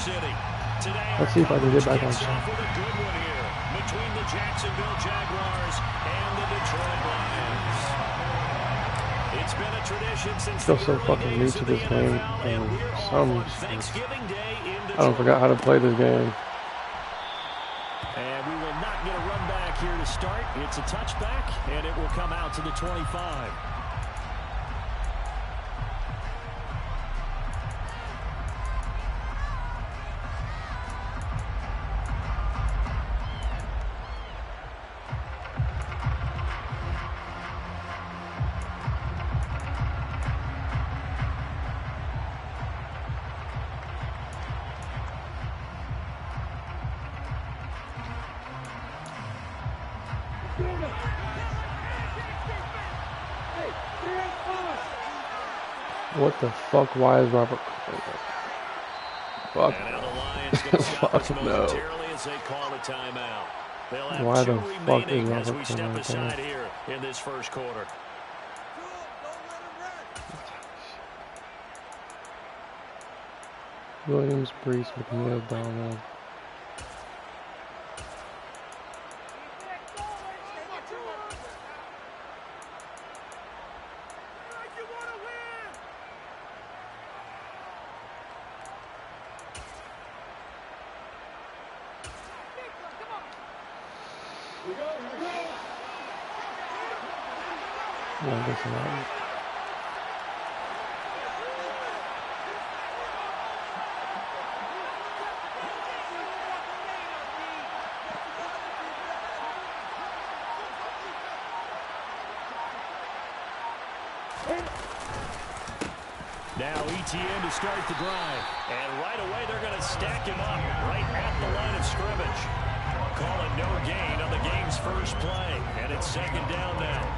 City. Today, let's see if I can get back on track. with a good one here between the Jacksonville Jaguars and the Detroit Lions. It's been a tradition since I feel so fucking new to this game, and I don't forgot how to play this game. And we will not get a run back here to start. It's a touchback, and it will come out to the 25. What the fuck? Why is Robert? Fuck. Fuck no. Why the fuck is Robert coming like that? Here in this first quarter. Williams, Brees, McNeil, Donald. Yeah, this is not. Now ETN to start the drive. And right away they're going to stack him up right at the line of scrimmage. Call it no gain on the game's first play. And it's second down now.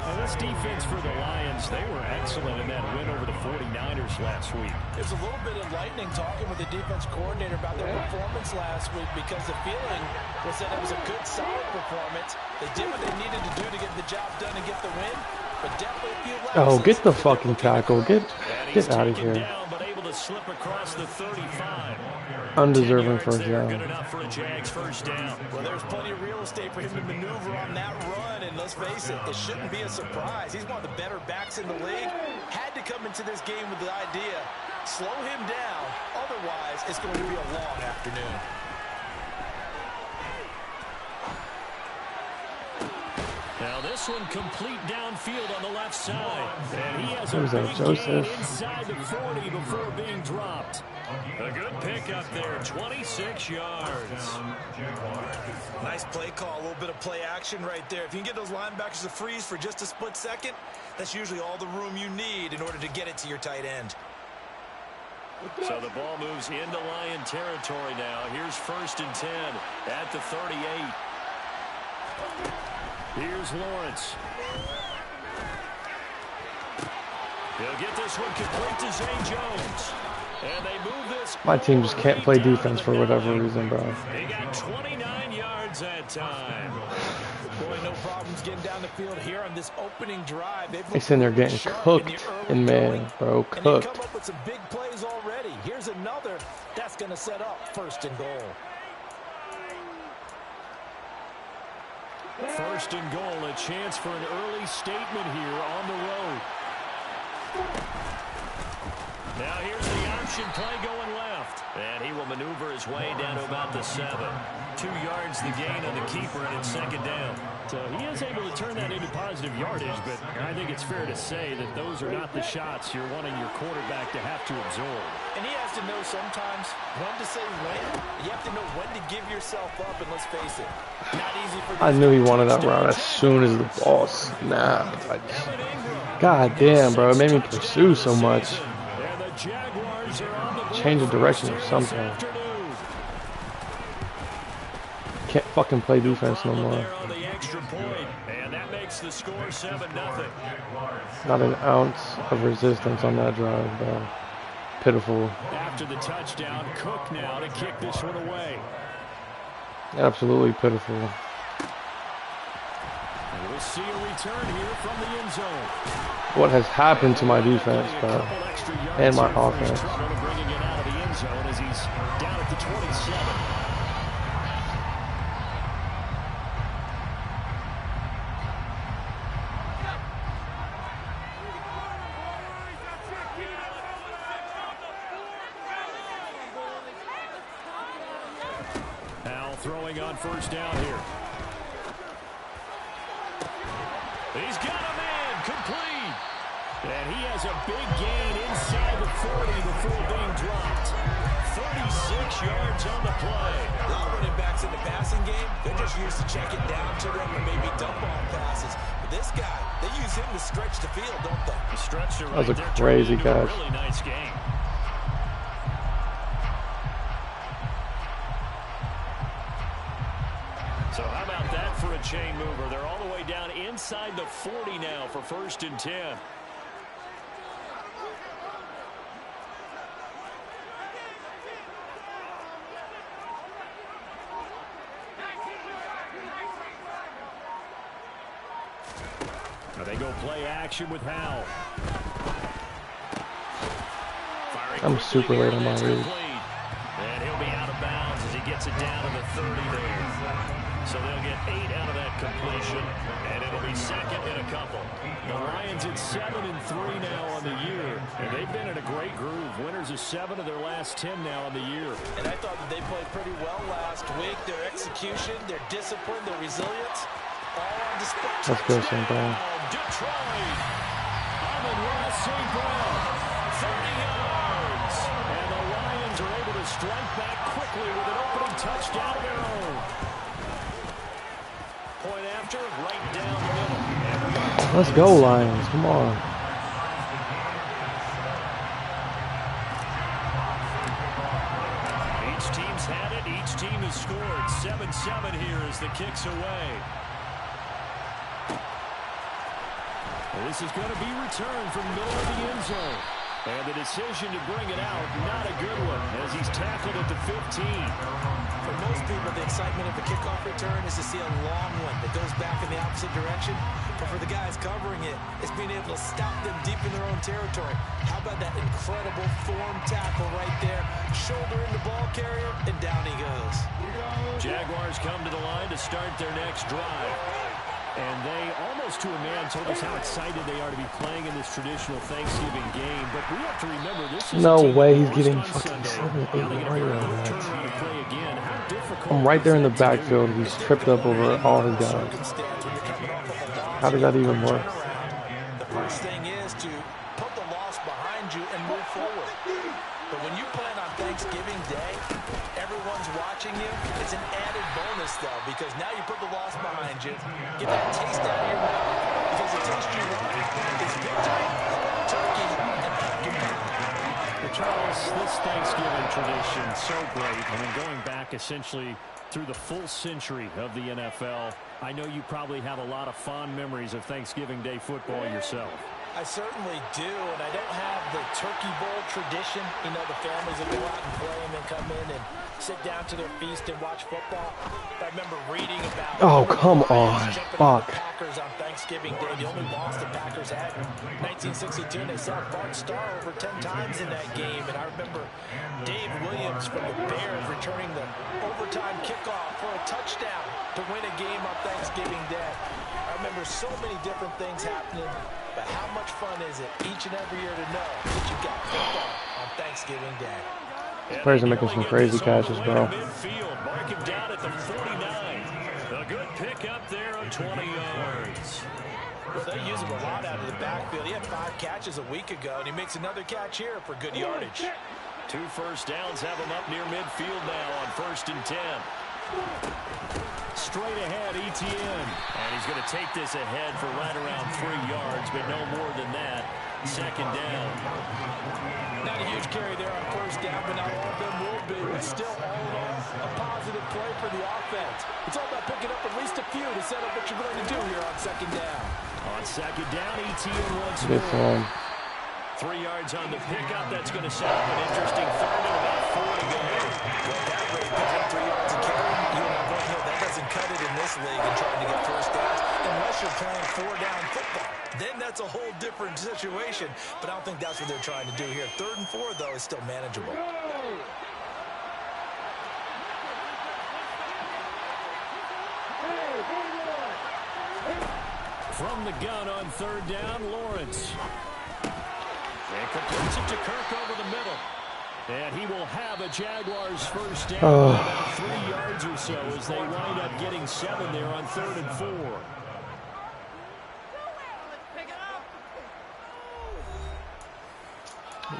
Now this defense for the Lions, they were excellent in that win over the 49ers last week. There's a little bit enlightening talking with the defense coordinator about their performance last week because the feeling was that it was a good, solid performance. They did what they needed to do to get the job done and get the win. But definitely a few lapses. Oh, get the fucking tackle. Get out of here. Down, but able to slip across the 35. Undeserving first down. Good enough for a Jags first down. Well, there's plenty of real estate for him to maneuver on that run. And let's face it, it shouldn't be a surprise. He's one of the better backs in the league. Had to come into this game with the idea, slow him down. Otherwise, it's going to be a long afternoon. Now this one complete downfield on the left side. And he has a Who's that, big Joseph? gain inside the 40 before being dropped. A good pick up there, 26 yards. Nice play call, a little bit of play action right there. If you can get those linebackers to freeze for just a split second, that's usually all the room you need in order to get it to your tight end. So the ball moves into Lion territory now. Here's 1st and 10 at the 38. Here's Lawrence. He'll get this one complete to Zay Jones. And they move this. My team just can't play defense for whatever reason, bro. They got 29 yards that time. Boy, no problems getting down the field here on this opening drive. They sitting there getting cooked in man, bro. And they Cooked. come up with some big plays already. Here's another that's going to set up 1st and goal. 1st and goal, a chance for an early statement here on the road. Now here's the option play going left. And he will maneuver his way down to about the 7. 2 yards the gain on the keeper, and it's 2nd down. So he is able to turn that into positive yardage, but I think it's fair to say that those are not the shots you're wanting your quarterback to have to absorb. And he has to know sometimes when to say when. You have to know when to give yourself up, and let's face it, not easy for I knew he wanted that route as soon as the ball snapped. God damn, bro. It made me pursue so much. Change the direction or something. Can't fucking play defense no more. Not an ounce of resistance on that drive, bro. Pitiful. After the touchdown, Cook now to kick this one away. Absolutely pitiful. We'll see a return here from the end zone. What has happened to my defense, bro? And my offense. Bringing it out of the end zone as he's 27. Throwing on first down here. He's got a man complete. And he has a big gain inside the 40 before being dropped. 36 yards on the play. A lot of running backs in the passing game, they're just used to check it down to them and maybe dump off passes. But this guy, they use him to stretch the field, don't they? He stretched it right that was there, a crazy catch. Really nice game. So how about that for a chain mover? They're all the way down inside the 40 now for 1st and 10. Now they go play action with Howell. I'm super late on my read. And he'll be out of bounds as he gets it down to the 30 there. So they'll get 8 out of that completion, and it'll be second and a couple. The Lions at 7-3 now on the year, and they've been in a great groove. Winners of 7 of their last 10 now on the year. And I thought that they played pretty well last week. Their execution, their discipline, their resilience, all on display. Let's go, St. Brown. Detroit. Amon-Ra St. Brown, 30 yards. And the Lions are able to strike back quickly with an opening touchdown of their own. Point after, right down the middle. Let's go, Lions. Come on. Each team's had it. Each team has scored. 7-7 here as the kick's away. Well, this is going to be returned from the middle of the end zone. And the decision to bring it out, not a good one, as he's tackled at the 15. For most people, the excitement of the kickoff return is to see a long one that goes back in the opposite direction. But for the guys covering it, it's being able to stop them deep in their own territory. How about that incredible form tackle right there? Shoulder in the ball carrier, and down he goes. Jaguars come to the line to start their next drive. And they, almost to a man, told us how excited they are to be playing in this traditional Thanksgiving game. But we have to remember this is no way he's getting fucking 7, 8 yards out of that. I'm right there in the backfield. He's tripped up over all his guys. How does that even work? The first thing is to put the loss behind you and move forward. But when you plan on Thanksgiving Day, everyone's watching you. It's an added bonus, though, because now you put the loss behind you. Get that taste out of your mouth. Because the taste you want is victory, turkey, and pumpkin pie. Well, Charles, this Thanksgiving tradition, so great. I mean, going back essentially through the full century of the NFL, I know you probably have a lot of fond memories of Thanksgiving Day football yourself. I certainly do, and I don't have the Turkey Bowl tradition. You know, the families that go out and play and then come in and sit down to their feast and watch football. But I remember reading about... Oh, come on. Fuck. The Packers on Thanksgiving Day. The only loss the Packers had in 1962. They sacked Bart Starr over 10 times in that game. And I remember Dave Williams from the Bears returning the overtime kickoff for a touchdown to win a game on Thanksgiving Day. I remember so many different things happening. But how much fun is it each and every year to know that you got football on Thanksgiving Day? These players are making some crazy catches, bro. Mark him down at the 49. A good pickup there on 20 yards. Well, they use him a lot out of the backfield. He had 5 catches a week ago, and he makes another catch here for good yardage. 2 first downs have him up near midfield now on 1st and 10. Straight ahead, Etienne. And he's going to take this ahead for right around 3 yards, but no more than that. 2nd down. Not a huge carry there on 1st down, but not all of them will be. But still, all in all, a positive play for the offense. It's all about picking up at least a few to set up what you're going to do here on 2nd down. On 2nd down, Etienne once more. 3 yards on the pickup. That's going to set up an interesting 3rd and about 4 to go. Well, that rate, picking up 3 yards and carrying, you and I both know that doesn't cut it in this league and trying to get 1st downs unless you're playing 4-down football. Then that's a whole different situation. But I don't think that's what they're trying to do here. 3rd and 4, though, is still manageable. From the gun on third down, Lawrence. And completes it to Kirk over the middle. And he will have a Jaguars first down, about 3 yards or so, as they wind up getting 7 there on 3rd and 4.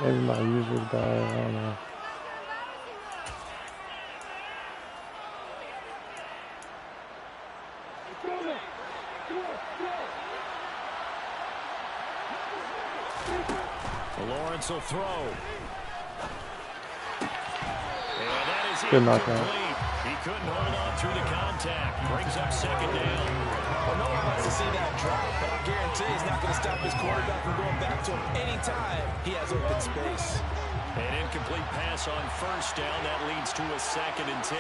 Maybe my user's bad, I don't know. Lawrence will throw. And that is good knockout. He couldn't hold on through the contact. Brings up 2nd down. Well, no one wants to see that drop, but I guarantee he's not going to stop his quarterback from going back to him anytime he has open space. An incomplete pass on 1st down. That leads to a 2nd and 10.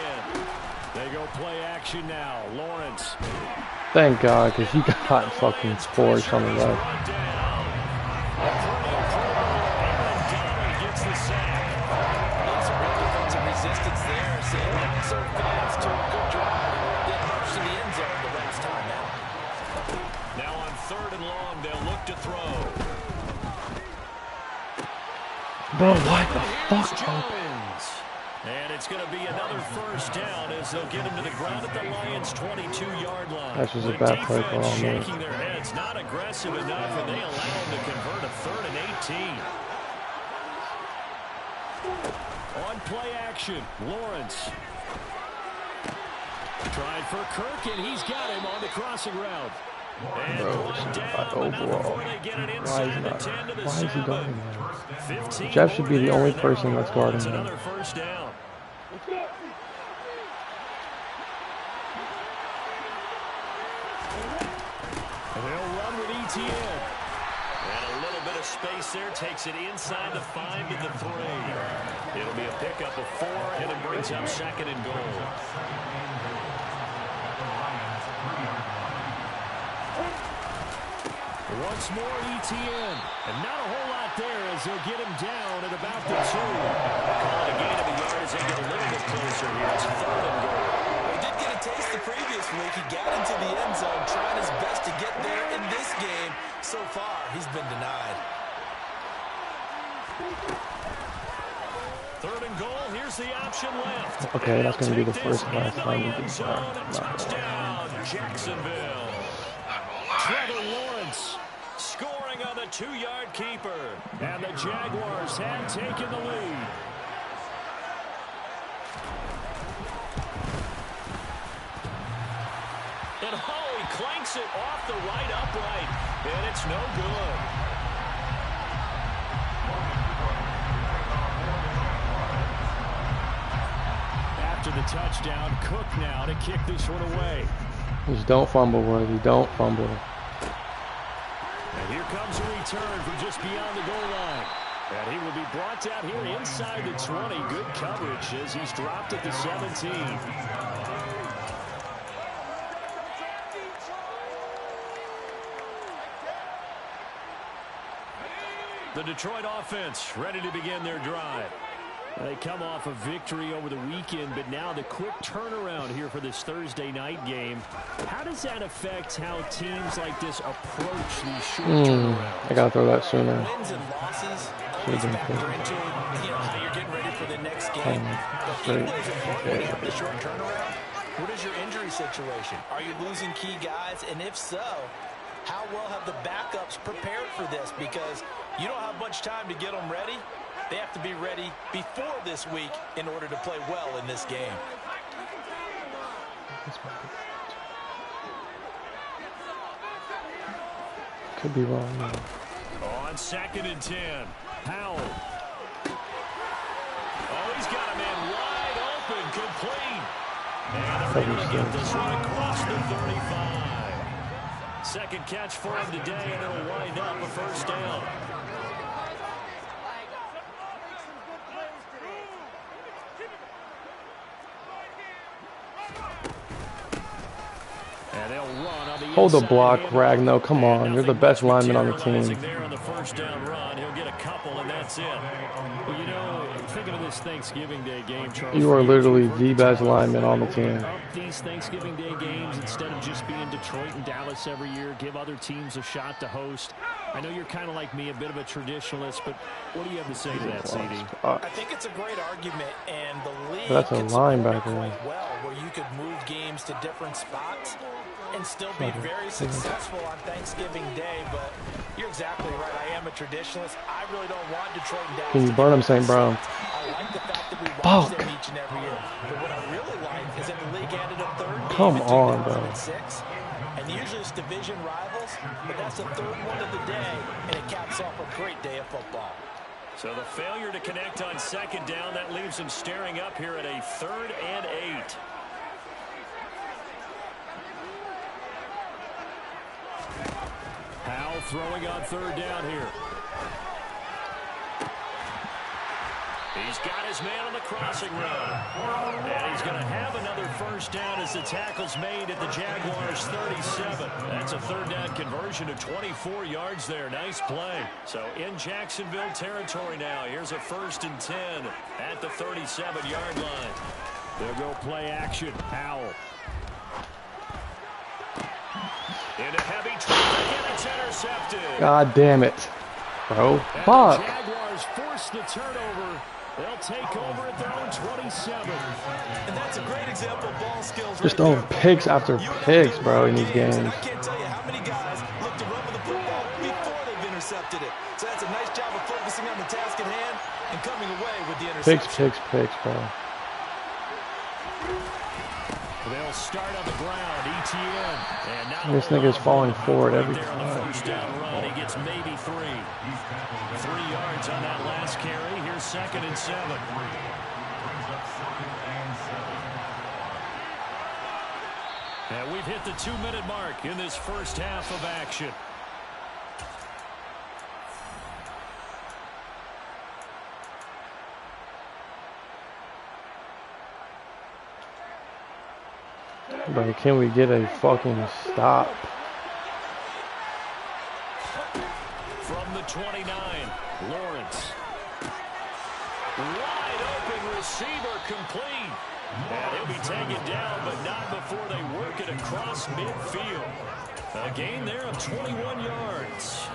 They go play action now. Lawrence. Thank God, because he got fucking torched on the left. Gets the sack. Some real defensive resistance there. Saying not so fast to a good drive. Get marched to the end zone the last time now. Now on 3rd and long, they'll look to throw. Bro, what the fuck? Jones. And it's going to be another first down as they'll get him to the ground at the Lions' 22-yard line. That's just a bad play call on me. Shaking their heads, not aggressive enough, and they allow him to convert a 3rd and 18. On play action, Lawrence. Tried for Kirk, and he's got him on the crossing route. And one down, overall. Why is he guarding him? 15 Jeff should be the only person that's guarding him. Another first down. They'll run with ETN. And a little bit of space there takes it inside the 5 to the 3. It'll be a pickup of 4, and it brings up 2nd and goal. Once more, ETN. And not a whole lot there as they'll get him down at about the 2. Call it a gain of a yard as they get a little bit closer here. It's 3rd and goal. He did get a taste the previous week. He got into the end zone, trying his best to get there in this game. So far, he's been denied. 3rd and goal. Here's the option left. Okay, that's going to be the first and last time we do Touchdown, Jacksonville. Trevor Lawrence scoring on the 2-yard keeper. And the Jaguars have taken the lead. And he clanks it off the right upright. And it's no good. After the touchdown, Cook now to kick this one away. Just don't fumble, Worthy. Don't fumble. And here comes a return from just beyond the goal line. And he will be brought down here inside the 20. Good coverage as he's dropped at the 17. The Detroit offense ready to begin their drive. They come off a victory over the weekend, but now the quick turnaround here for this Thursday night game. How does that affect how teams like this approach these short turnarounds? I got to throw that sooner. Wins and losses always factor into how you're getting ready for the next game. But even as a when you have the short turnaround, what is your injury situation? Are you losing key guys? And if so, how well have the backups prepared for this? Because you don't have much time to get them ready. They have to be ready before this week in order to play well in this game. Could be wrong. Yeah. On 2nd and 10, Powell. Oh, he's got a man wide open, complete. And they're able to get this one across the 35. Second catch for him today, and it'll wind up a first down. And they'll run on the Hold the inside block, handle. Ragno. Come on. You're the best lineman on the team. There on the first down run. He'll get a couple, and that's it. Well, you know, thinking of this Thanksgiving Day game, Charles. You are literally the best lineman on the team. Up these Thanksgiving Day games instead of just being Detroit and Dallas every year. Give other teams a shot to host. I know you're kind of like me, a bit of a traditionalist, but what do you have to say to that, CD? I think it's a great argument, and the league That's a linebacker. quite well, where you could move games to different spots and still be very successful on Thanksgiving Day. But you're exactly right. I am a traditionalist. I really don't want Detroit and Dallas. Can you burn him, St. Brown? I like the fact that we watch them each and every year. But what I really like is that the league added a third game. Come on, bro. And usually it's division rivals, but that's the third one of the day, and it caps off a great day of football. So the failure to connect on second down, that leaves them staring up here at a 3rd and 8. Powell throwing on 3rd down here. He's got his man on the crossing route. And he's going to have another first down as the tackle's made at the Jaguars' 37. That's a 3rd down conversion of 24 yards there. Nice play. So in Jacksonville territory now. Here's a 1st and 10 at the 37-yard line. They'll go play action. Powell. Into heavy traffic, and it's intercepted. God damn it, bro. Fuck. The Jaguars force the turnover. They'll take over at their own 27. And that's a great example of ball skills. Just throwing picks after picks, bro, in these games. I can't tell you how many guys look to run with the football before they've intercepted it. So that's a nice job of focusing on the task at hand and coming away with the interception. Picks, bro. They'll start on the ground. ETN. And now This nigga's falling forward every there on the time. first down run. He gets maybe 3. 3 yards on that last carry. Here's 2nd and 7. And we've hit the 2-minute mark in this first half of action. Bro, can we get a fucking stop? From the 29, Lawrence. Wide open receiver complete. And he'll be taken down, but not before they work it across midfield. A gain there of 21 yards.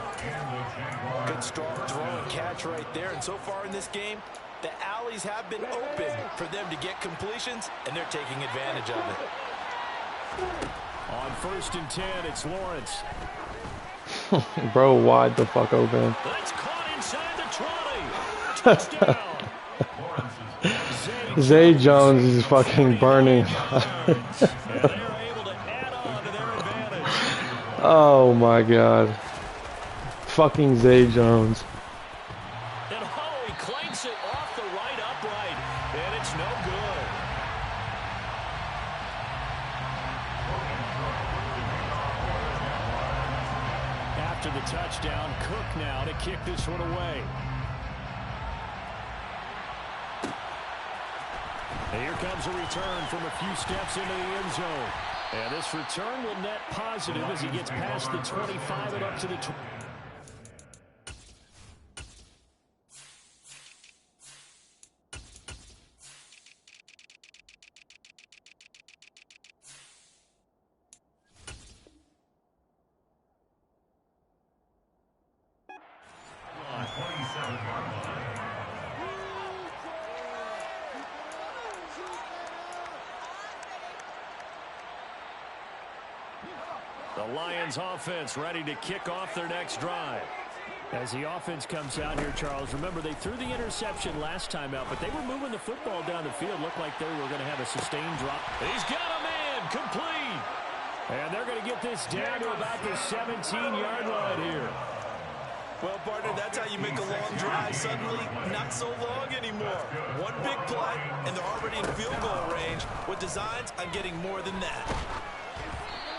Good strong throw and catch right there. And so far in this game, the alleys have been open for them to get completions, and they're taking advantage of it. On 1st and 10, it's Lawrence. Bro, wide the fuck open. That's caught inside the 20. Touchdown. Zay Jones is fucking burning. Oh my god. Fucking Zay Jones. And he clanks it off the right upright, and it's no good. After the touchdown, Cook now to kick this one away. And here comes a return from a few steps into the end zone. And this return will net positive as he gets past the 25 and up to the 20. The Lions offense ready to kick off their next drive. As the offense comes out here, Charles, remember they threw the interception last time out, but they were moving the football down the field. Looked like they were going to have a sustained drop. He's got a man complete. And they're going to get this down to about the 17-yard line here. Well, partner, that's how you make a long drive suddenly not so long anymore. One big play, and they're already in field goal range with designs on getting more than that.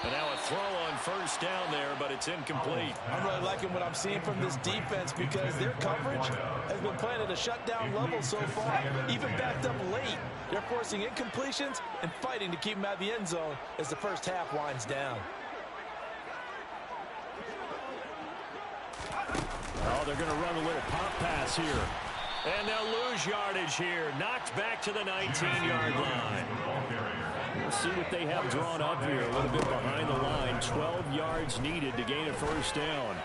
And now a throw on first down there, but it's incomplete. I'm really liking what I'm seeing from this defense because their coverage has been playing at a shutdown level so far, even backed up late. Therefore, forcing incompletions and fighting to keep him out of the end zone as the first half winds down. Oh, they're going to run a little pop pass here. And they'll lose yardage here. Knocked back to the 19-yard line. We'll see what they have drawn up here. A little bit behind the line. 12 yards needed to gain a first down.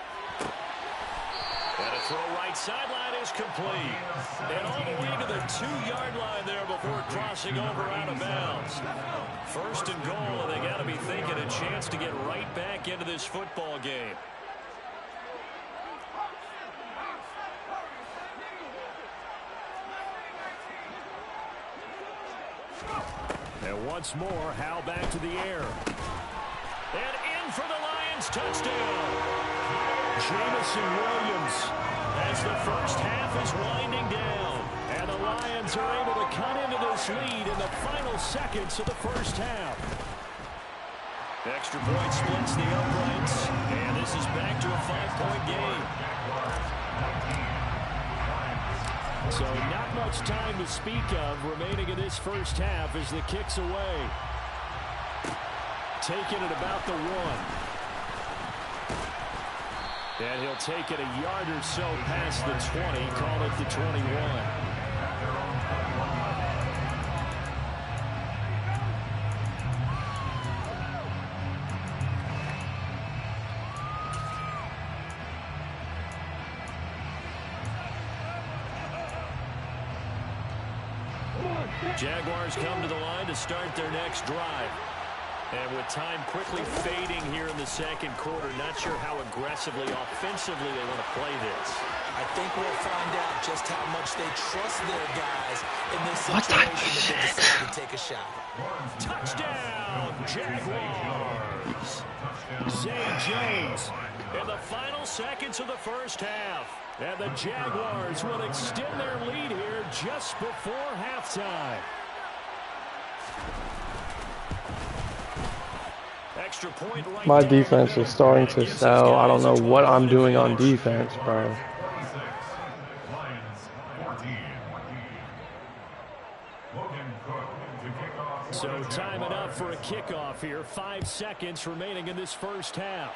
And a throw right sideline is complete. And all the way to the 2-yard line there before crossing over out of bounds. First and goal, and they got to be thinking a chance to get right back into this football game. And once more, Howell back to the air. And in for the Lions, touchdown. Jamison Williams as the first half is winding down. And the Lions are able to cut into this lead in the final seconds of the first half. Extra point splits the uprights. And this is back to a 5-point game. So not much time to speak of remaining in this first half as the kick's away. Taken at about the 1. And he'll take it a yard or so past the 20, call it the 21. Jaguars come to the line to start their next drive. And with time quickly fading here in the second quarter, not sure how aggressively, offensively they want to play this. I think we'll find out just how much they trust their guys in this situation if they decide to take a shot. Touchdown, Jaguars! Zay Jones in the final seconds of the first half. And the Jaguars will extend their lead here just before halftime. Extra point right. My defense is starting to sell. I don't know what I'm doing on defense, bro. So time enough for a kickoff here. 5 seconds remaining in this first half.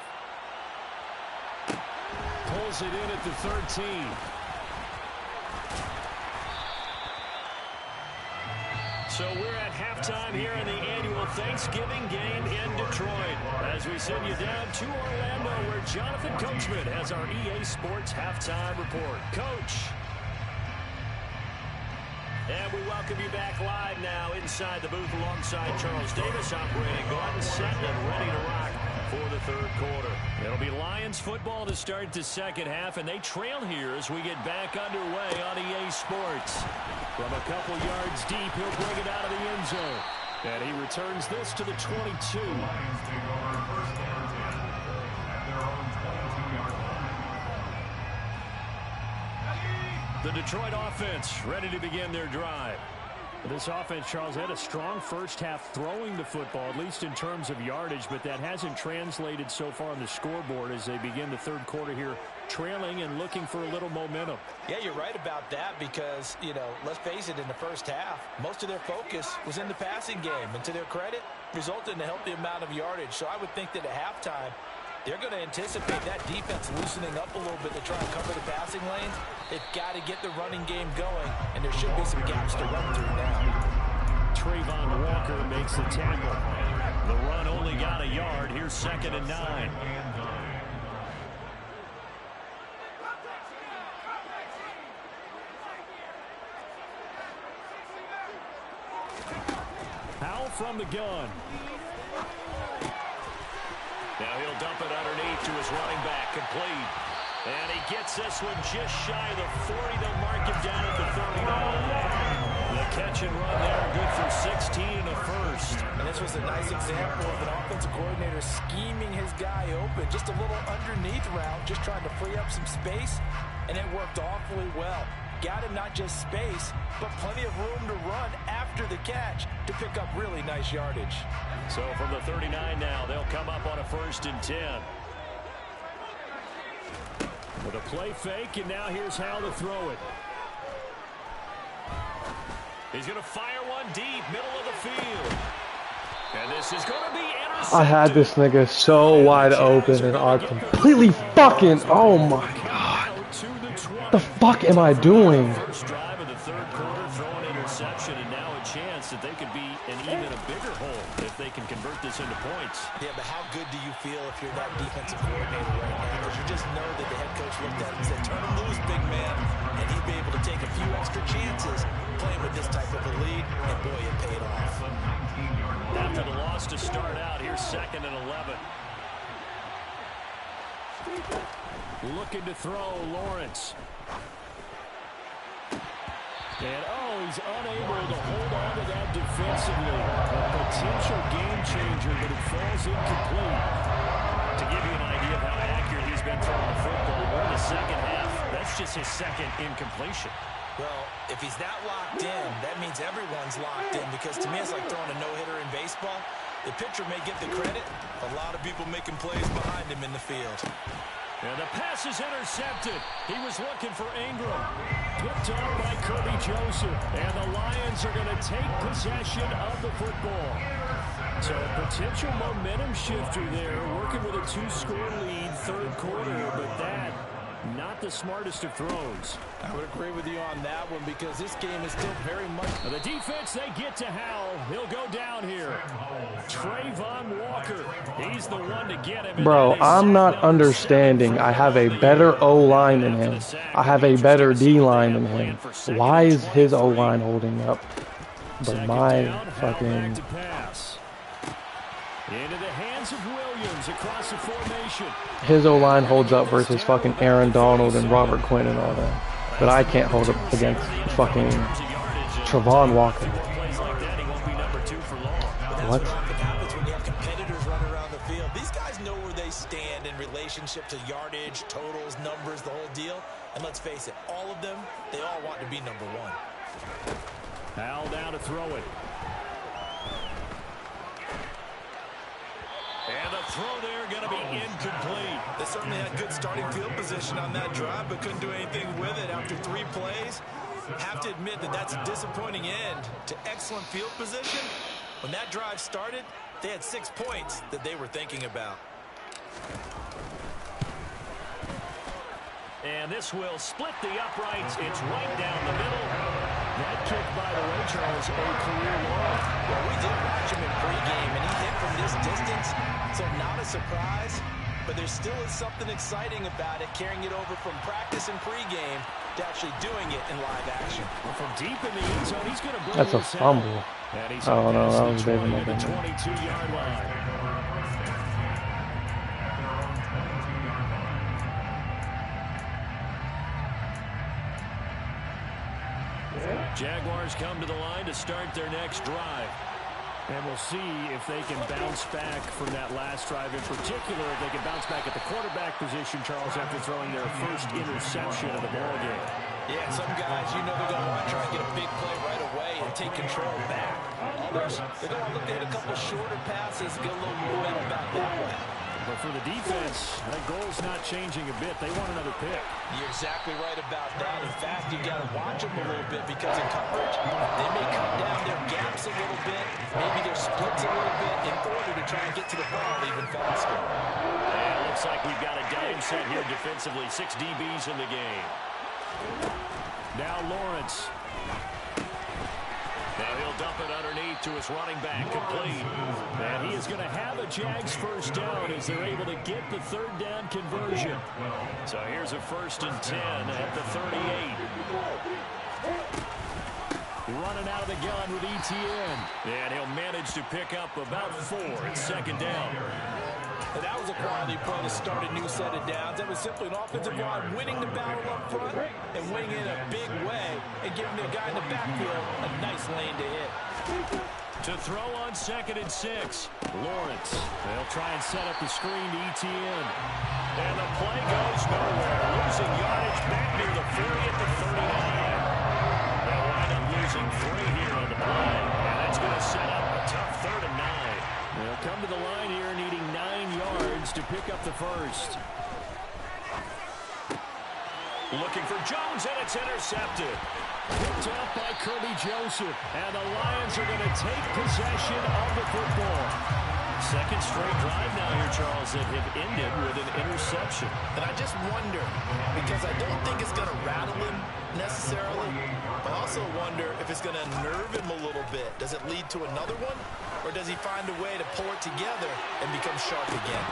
Pulls it in at the 13. So we're at halftime here in the annual Thanksgiving game in Detroit. As we send you down to Orlando, where Jonathan Coachman has our EA Sports halftime report. Coach. And we welcome you back live now inside the booth alongside Charles Davis, operating Gordon, set and ready to rock for the third quarter. It'll be Lions football to start the second half, and they trail here as we get back underway on EA Sports. From a couple yards deep, he'll bring it out of the end zone. And he returns this to the 22. The Detroit offense ready to begin their drive. This offense, Charles, had a strong first half throwing the football, at least in terms of yardage, but that hasn't translated so far on the scoreboard as they begin the third quarter here, trailing and looking for a little momentum. Yeah, you're right about that because, you know, let's face it, in the first half, most of their focus was in the passing game, and to their credit, resulted in a healthy amount of yardage. So I would think that at halftime, they're going to anticipate that defense loosening up a little bit to try and cover the passing lanes. They've got to get the running game going, and there should be some gaps to run through now. Trayvon Walker makes the tackle. The run only got a yard. Here's 2nd and 9. Howell from the gun. Now he'll dump it underneath to his running back, complete. And he gets this one just shy of the 40. They'll mark him down at the 39. The catch and run there, good for 16 and a first. And this was a nice example of an offensive coordinator scheming his guy open. Just a little underneath route, just trying to free up some space, and it worked awfully well. Got him not just space, but plenty of room to run after the catch to pick up really nice yardage. So from the 39 now, they'll come up on a 1st and 10. With a play fake, and now here's how to throw it. He's going to fire one deep, middle of the field. And this is going to be intercepted. I had this nigga so wide open and I completely fucking, oh my god. What the fuck am I doing? First drive of the third quarter, throw an interception, and now a chance that they could be in even a bigger hole if they can convert this into points. Yeah, but how good do you feel if you're that defensive coordinator right now? Because you just know that the head coach looked at him and said, turn him loose, big man. And he'd be able to take a few extra chances playing with this type of a lead, and boy, it paid off. After the loss to start out, here's 2nd and 11. Looking to throw, Lawrence. And, he's unable to hold on to that defensively. A potential game changer, but it falls incomplete. To give you an idea of how accurate he's been throwing the football, we're in the second half. That's just his second incompletion. Well, if he's that locked in, that means everyone's locked in, because to me it's like throwing a no-hitter in baseball. The pitcher may get the credit, a lot of people making plays behind him in the field. And the pass is intercepted. He was looking for Ingram. Picked up by Kirby Joseph. And the Lions are going to take possession of the football. So a potential momentum shifter there, working with a 2-score lead, third quarter, but that, not the smartest of throws. I would agree with you on that one, because this game is still very much... The defense, they get to Howell. He'll go down here. Trayvon Walker, he's the one to get him. Bro, I'm not understanding. I have a better O-line than him. I have a better D-line than him. Why is his O-line holding up? But my fucking... Into the hands of Williams across the formation. His O-line holds up versus fucking Aaron Donald and Robert Quinn and all that. But I can't hold up against fucking Trayvon Walker. What? What happens when you have competitors running around the field? These guys know where they stand in relationship to yardage, totals, numbers, the whole deal. And let's face it, all of them, they all want to be number one. Howell down to throw it. And the throw there going to be incomplete. They certainly had good starting field position on that drive, but couldn't do anything with it after 3 plays. Have to admit that that's a disappointing end to excellent field position. When that drive started, they had 6 points that they were thinking about. And this will split the uprights. It's right down the middle. That kick, by the way, Charles, a career long. Well, we did watch him in pregame, and he hit from this distance, so not a surprise. But there still is something exciting about it, carrying it over from practice and pregame to actually doing it in live action. Well, from deep in the end zone, he's going to bring That's a fumble. Oh no, that was David Montgomery. 22-yard line. Jaguars come to the line to start their next drive. And we'll see if they can bounce back from that last drive. In particular, if they can bounce back at the quarterback position, Charles, after throwing their first interception of the ballgame. Yeah, some guys, you know, they're going to want to try and get a big play right away and take control back. Others, they're going to look at a couple shorter passes, get a little momentum back that way. But for the defense, that goal's not changing a bit. They want another pick. You're exactly right about that. In fact, you've got to watch them a little bit, because in coverage, they may cut down their gaps a little bit, maybe their splits a little bit, in order to try and get to the ball even faster. And it looks like we've got a dime set here defensively. 6 DBs in the game. Now Lawrence. Now he'll dump it underneath to his running back, complete. And he is going to have a Jags first down as they're able to get the third down conversion. So here's a 1st and 10 at the 38. Running out of the gun with ETN. And he'll manage to pick up about 4 at 2nd down. And that was a quality play to start a new set of downs. That was simply an offensive line winning the battle up front and winning in a big way and giving the guy in the backfield a nice lane to hit. To throw on 2nd and 6. Lawrence. They'll try and set up the screen to ETN. And the play goes nowhere. Losing yardage back near the 40 at the 39. They'll wind up losing 3 here on the play. And that's going to set up a tough 3rd and 9. They'll come to the line here needing 9 yards to pick up the first. Looking for Jones, and it's intercepted. Picked up by Kirby Joseph. And the Lions are going to take possession of the football. Second straight drive now here, Charles, that have ended with an interception. And I just wonder, because I don't think it's going to rattle him necessarily, but I also wonder if it's going to nerve him a little bit. Does it lead to another one, or does he find a way to pull it together and become sharp again?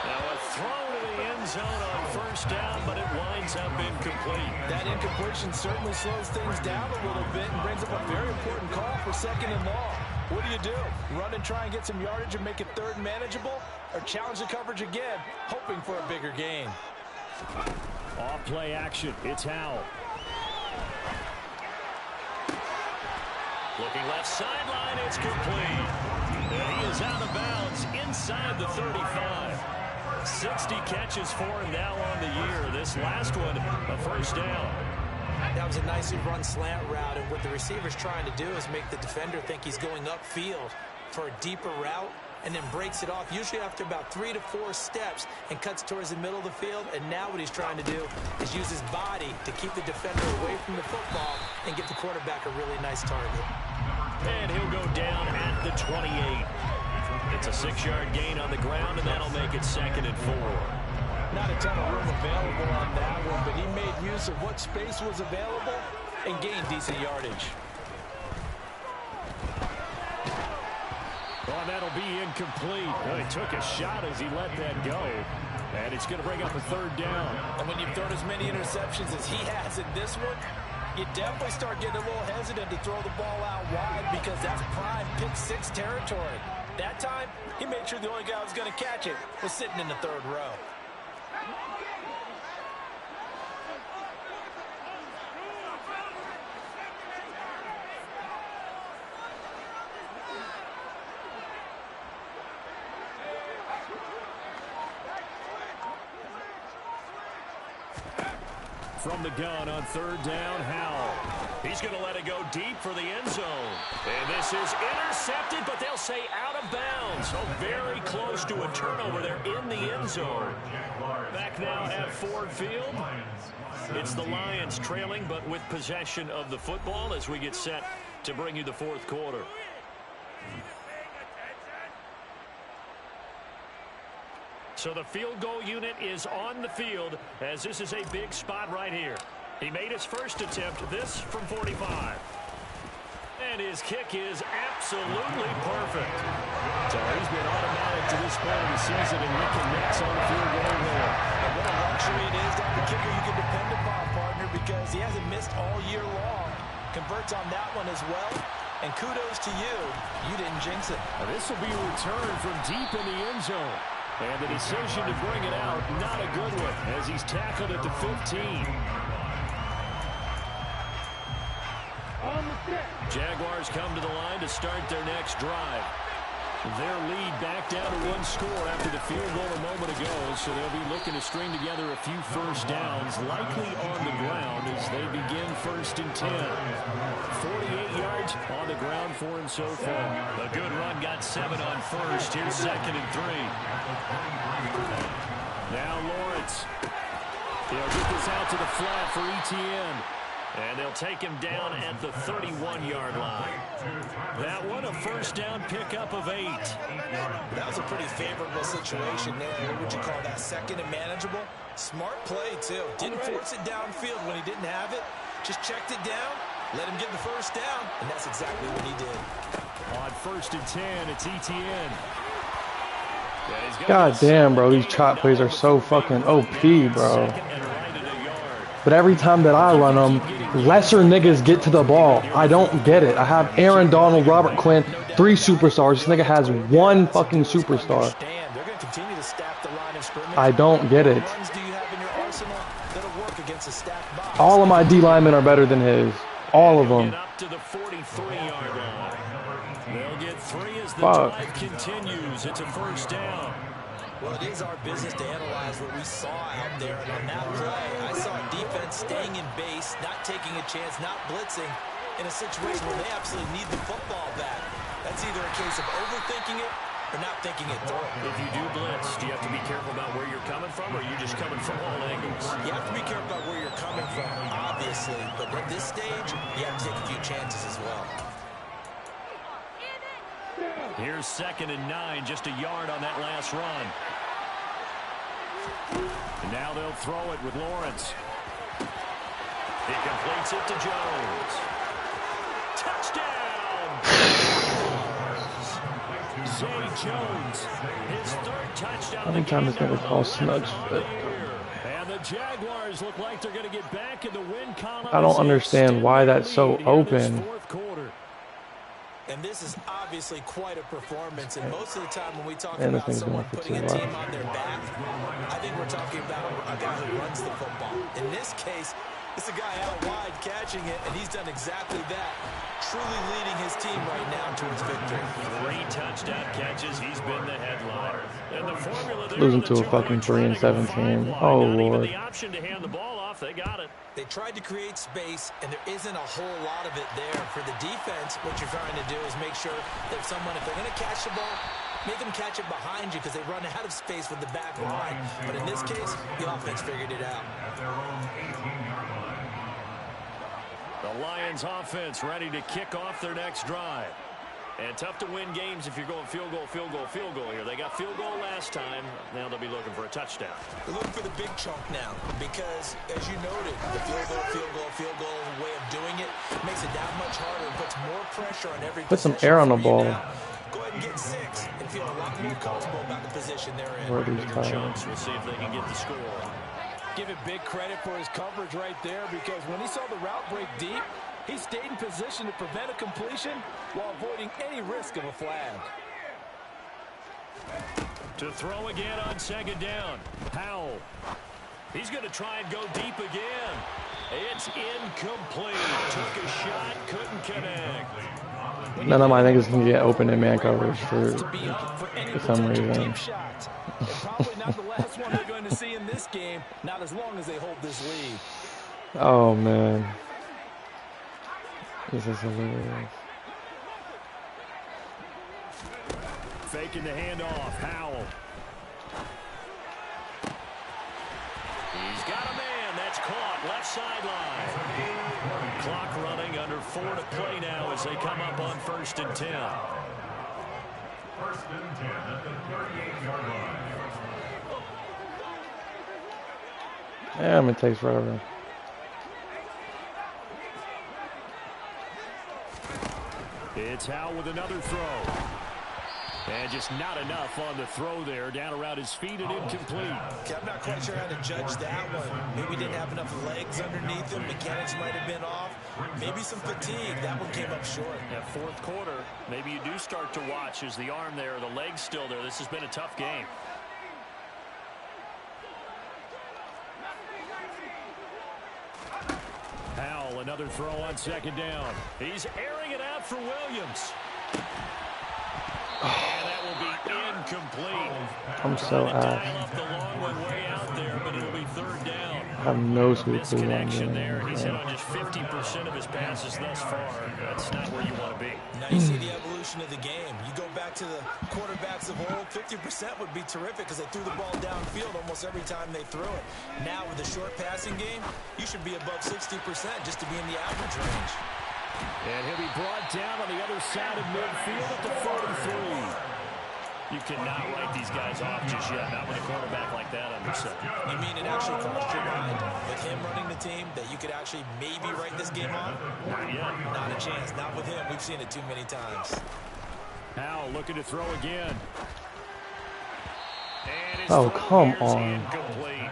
Now a throw to the end zone on first down, but it winds up incomplete. That incompletion certainly slows things down a little bit and brings up a very important call for 2nd and long. What do? Run and try and get some yardage and make it 3rd manageable, or challenge the coverage again, hoping for a bigger gain? Off play action. It's Howell. Looking left sideline. It's complete. And he is out of bounds inside the 35. 60 catches for him now on the year. This last one, a first down. That was a nicely run slant route, and what the receiver's trying to do is make the defender think he's going upfield for a deeper route, and then breaks it off, usually after about 3 to 4 steps, and cuts towards the middle of the field. And now what he's trying to do is use his body to keep the defender away from the football and give the quarterback a really nice target. And he'll go down at the 28. It's a 6-yard gain on the ground, and that'll make it 2nd and 4. Not a ton of room available on that one, but he made use of what space was available and gained decent yardage. Oh, that'll be incomplete. Well, he took a shot as he let that go. And it's going to bring up a 3rd down. And when you've thrown as many interceptions as he has in this one, you definitely start getting a little hesitant to throw the ball out wide, because that's prime pick-6 territory. That time, he made sure the only guy who was going to catch it was sitting in the 3rd row. From the gun on 3rd down, Howell. He's going to let it go deep for the end zone. And this is intercepted, but they'll say out of bounds. So very close to a turnover there in the end zone. Back now at Ford Field. It's the Lions trailing, but with possession of the football as we get set to bring you the 4th quarter. So the field goal unit is on the field, as this is a big spot right here. He made his first attempt, this from 45. And his kick is absolutely perfect. So he's been automatic to this point of the season, and he connects on the field goal there. And what a luxury it is to have a kicker you can depend upon, partner, because he hasn't missed all year long. Converts on that one as well. And kudos to you. You didn't jinx it. Now this will be a return from deep in the end zone. And the decision to bring it out, not a good one, as he's tackled at the 15. Jaguars come to the line to start their next drive. Their lead back down to 1 score after the field goal a moment ago, so they'll be looking to string together a few first downs, likely on the ground as they begin 1st and 10. 48 yards on the ground for him so far. A good run, got 7 on first. Here's 2nd and 3. Now Lawrence. He'll get this out to the flat for Etienne. And they'll take him down at the 31-yard line. That one, a first down pickup of 8. That was a pretty favorable situation there. What would you call that? 2nd and manageable? Smart play, too. Didn't force it downfield when he didn't have it. Just checked it down, let him get the first down, and that's exactly what he did. On 1st and 10, it's Etienne. God damn, bro. These chop plays are so fucking OP, bro. But every time that I run them, lesser niggas get to the ball. I don't get it. I have Aaron Donald, Robert Quinn, 3 superstars. This nigga has 1 fucking superstar. I don't get it. All of my D linemen are better than his. All of them. Fuck. Continues. It's a first down. Well, it is our business to analyze what we saw out there. And on that play, I saw defense staying in base, not taking a chance, not blitzing in a situation where they absolutely need the football back. That's either a case of overthinking it or not thinking it through. If you do blitz, do you have to be careful about where you're coming from, or are you just coming from all angles? You have to be careful about where you're coming from, obviously, but at this stage, you have to take a few chances as well. Here's 2nd and 9, just a yard on that last run. And now they'll throw it with Lawrence. He completes it to Jones. Touchdown! Zay Jones, his 3rd touchdown. How many times is going to call Snugs fit? And the Jaguars look like they're going to get back in the win column. I don't understand why that's so open. And this is obviously quite a performance. And most of the time when we talk about someone putting a team on their back, I think we're talking about a guy who runs the football. In this case, it's a guy out wide catching it, and he's done exactly that. Truly leading his team right now towards victory. 3 touchdown catches. He's been the headliner. And the formula there, losing to a fucking 3-17. Oh, Lord. The option to hand the ball off, they got it. They tried to create space, and there isn't a whole lot of it there. For the defense, what you're trying to do is make sure that if they're going to catch the ball, make them catch it behind you because they run out of space with the back line. But in this case, the offense figured it out. The Lions offense ready to kick off their next drive. And tough to win games if you're going field goal here. They got field goal last time. Now they'll be looking for a touchdown. They're looking for the big chunk now because, as you noted, the field goal way of doing it makes it that much harder and puts more pressure on every Put some air on the ball. Go ahead and get 6 and feel a lot more comfortable about the position they're in. Bigger chunks. We'll see if they can get the score. Give it big credit for his coverage right there because when he saw the route break deep, he stayed in position to prevent a completion while avoiding any risk of a flag. To throw again on 2nd down. Howell. He's going to try and go deep again. It's incomplete. Took a shot, couldn't connect. None of my niggas can get open in man coverage for some reason. Probably not the last one they're going to see in this game, not as long as they hold this lead. Oh, man. This is hilarious. Faking the handoff. Howell. He's got a man. That's caught. Left sideline. Clock running under 4 to play now as they come up on 1st and 10. 1st and 10 at the 38-yard line. Damn, it takes forever. It's Howell with another throw. And just not enough on the throw there. Down around his feet and incomplete. Okay, I'm not quite sure how to judge that one. Maybe didn't have enough legs underneath him. Mechanics might have been off. Maybe some fatigue. That one came up short. That 4th quarter, maybe you do start to watch as the arm there, the leg's still there. This has been a tough game. Howell, another throw on 2nd down. He's airing it out for Williams. And that will be incomplete. I'm so ass. The long one way out there, but it'll be 3rd down. I have no sweet Misconnection there. He's hit on just 50% of his passes thus far. That's not where you want to be. Now you see the evolution of the game. You go back to the quarterbacks of old, 50% would be terrific because they threw the ball downfield almost every time they threw it. Now with the short passing game, you should be above 60% just to be in the average range. And he'll be brought down on the other side of midfield at the 43. You cannot write these guys off just yet, not with a quarterback like that under center. You mean it actually crossed your mind with him running the team that you could actually maybe write this game off? Not yet. Not a chance. Not with him. We've seen it too many times. Howell looking to throw again. And oh, come on. Incomplete.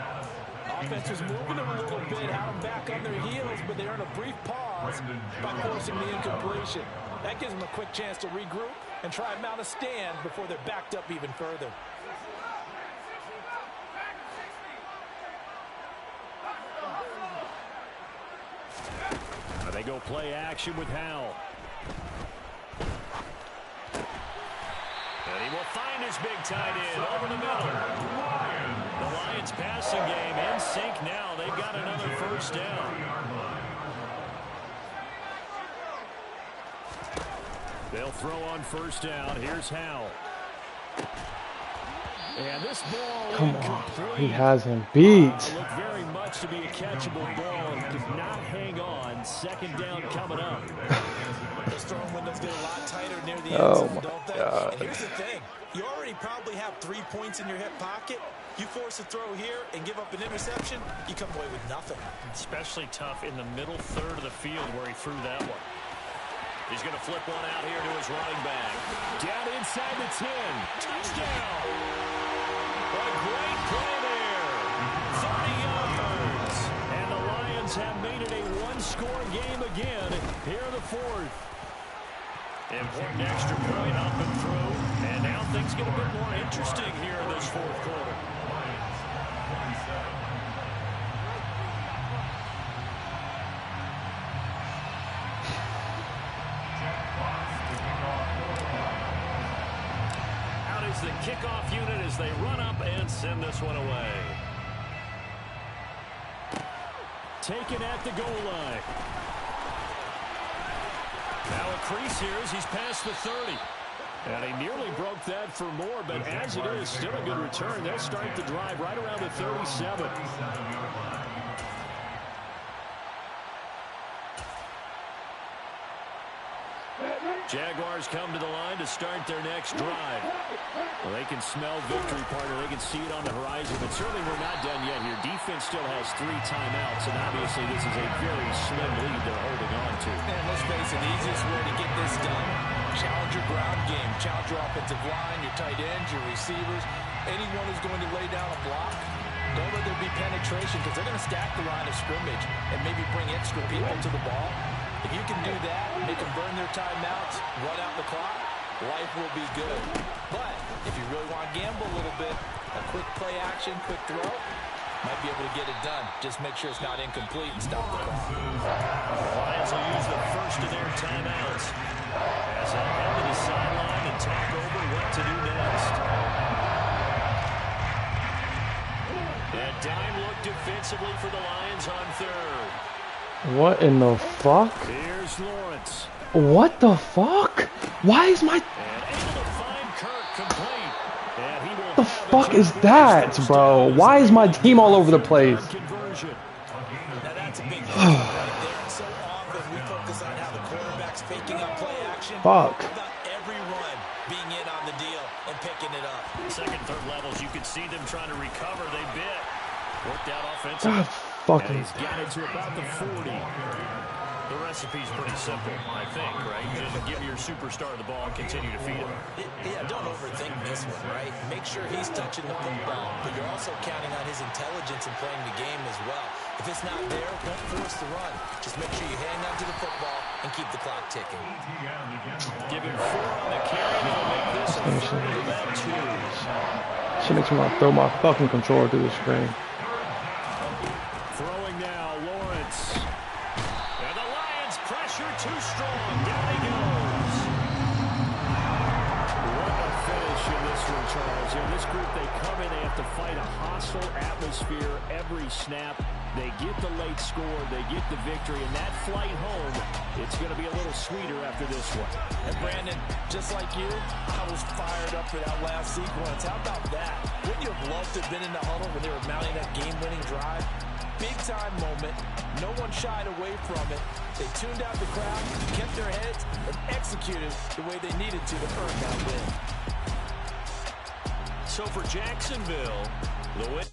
Offense was moving them a little bit, had them back on their heels, but they earned a brief pause by forcing the incompletion. That gives them a quick chance to regroup and try and mount a stand before they're backed up even further. They go play action with Howell. And he will find his big tight end over the middle. The Lions passing game in sync now. They've got another 1st down. They'll throw on 1st down. Here's Howell. And this ball Come on. incomplete. He has him beat. Looked very much to be a catchable ball. Could not hang on. Second down coming up. Those throwing windows get a lot tighter near the end Oh zone, my don't they? God. And here's the thing. You already probably have 3 points in your hip pocket. You force a throw here and give up an interception, you come away with nothing. Especially tough in the middle third of the field where he threw that one. He's going to flip one out here to his running back. Down inside the 10. Touchdown. A great play there. 30 yards. And the Lions have made it a one-score game again here in the fourth. Important extra point up and through. And now things get a bit more interesting here in this fourth quarter. The kickoff unit as they run up and send this one away. Taken at the goal line. Now a crease here as he's past the 30. And he nearly broke that for more, but as it is, still a good return. They'll start the drive right around the 37. Jaguars come to the line to start their next drive. Well, they can smell victory, partner. They can see it on the horizon, but certainly we're not done yet here. Defense still has 3 timeouts, and obviously this is a very slim lead they're holding on to. And let's face it, the easiest way to get this done, challenge your ground game. Challenge your offensive line, your tight ends, your receivers. Anyone who's going to lay down a block, don't let there be penetration because they're going to stack the line of scrimmage and maybe bring extra people to the ball. If you can do that, they can burn their timeouts, run out the clock, life will be good. But if you really want to gamble a little bit, a quick play action, quick throw, might be able to get it done. Just make sure it's not incomplete and stop the clock. The Lions will use the first of their timeouts as they head to the sideline and talk over what to do next. A dime look defensively for the Lions on third. What in the fuck? Here's Lawrence. What the fuck? Why is my... And able to find Kirk complete. And he will The fuck is that, bro? Why is my team all over the place? Conversion. Now that's a big deal right there. So often we focus on how the quarterback's faking up play action. Fuck. How about every run being in on the deal and picking it up? Second, third levels, you can see them trying to recover. They bit. Worked out offensively. God fucking... And he's got it to about the 40. The recipe's pretty simple, I think, right? You just give your superstar the ball and continue to feed him. Yeah, don't overthink this one, right? Make sure he's touching the football, but you're also counting on his intelligence in playing the game as well. If it's not there, don't force the run. Just make sure you hang on to the football and keep the clock ticking. Give him 4 on the carry. They'll make this a 3-2. Shit makes me want to throw my fucking controller through the screen. Throwing now, Lawrence. And the Lions pressure too strong. Down he goes. What a finish in this one, Charles. In this group, they come in, they have to fight a hostile atmosphere every snap. They get the late score, they get the victory, and that flight home, it's going to be a little sweeter after this one. And Brandon, just like you, I was fired up for that last sequence. How about that? Wouldn't you have loved to have been in the huddle when they were mounting that game-winning drive? Big-time moment. No one shied away from it. They tuned out the crowd, kept their heads, and executed the way they needed to earn that win. So for Jacksonville, the win.